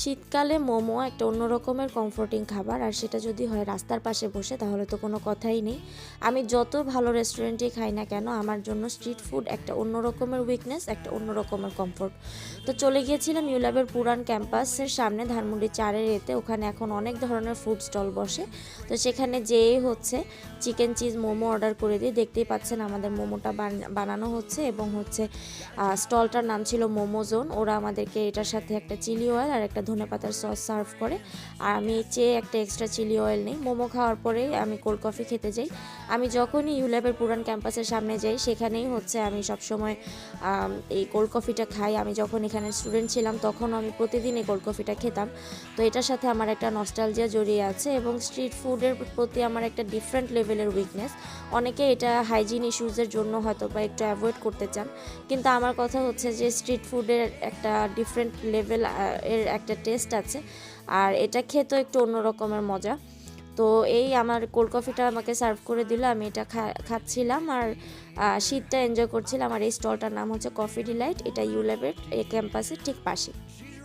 শীতকালে মোমো একটা অন্য রকমের কমফোর্টিং খাবার, আর সেটা যদি হয় রাস্তার পাশে বসে তাহলে তো কোনো কথাই নেই। আমি যত ভালো রেস্টুরেন্টেই খাই না কেন, আমার জন্য স্ট্রিট ফুড একটা অন্য রকমের উইকনেস, একটা অন্য রকমের কমফোর্ট। তো চলে গিয়েছিলাম ইউল্যাবের পুরান ক্যাম্পাসের সামনে ধানমন্ডি 4-এর এতে, ওখানে এখন অনেক ধরনের ফুড স্টল বসে। তো সেখানে যেয়ে হচ্ছে চিকেন চিজ মোমো অর্ডার করে দিই। দেখতেই পাচ্ছেন আমাদের মোমোটা বানানো হচ্ছে, এবং হচ্ছে স্টলটার নাম ছিল মোমো জোন। ওরা আমাদেরকে এটার সাথে একটা চিলি অয়েল আর একটা ধনেপাতার সস সার্ভ করে, আর আমি চেয়ে একটা এক্সট্রা চিলি অয়েল নিই। মোমো খাওয়ার পরে আমি কোল্ড কফি খেতে যাই। আমি যখনই ইউল্যাবের পুরান ক্যাম্পাসের সামনে যাই সেখানেই হচ্ছে আমি সবসময় এই কোল্ড কফিটা খাই। আমি যখন এখানে স্টুডেন্ট ছিলাম তখন আমি প্রতিদিন এই কোল্ড কফিটা খেতাম। তো এটার সাথে আমার একটা নস্টালজিয়া জড়িয়ে আছে, এবং স্ট্রিট ফুডের প্রতি আমার একটা ডিফারেন্ট লেভেলের উইকনেস। অনেকে এটা হাইজিন ইস্যুজের জন্য হয়তো বা একটু অ্যাভয়েড করতে চান, কিন্তু আমার কথা হচ্ছে যে স্ট্রিট ফুডের একটা ডিফারেন্ট লেভেল এর একটা টেস্ট আছে, আর এটা খেতেও একটু অন্য রকমের মজা। তো এই আমার কোল্ড কফিটা আমাকে সার্ভ করে দিল, আমি এটা খাচ্ছিলাম আর শীতটা এনজয় করছিলাম। আর এই স্টলটার নাম হচ্ছে কফি ডিলাইট, এটা ইউল্যাবের এই ক্যাম্পাসের ঠিক পাশে।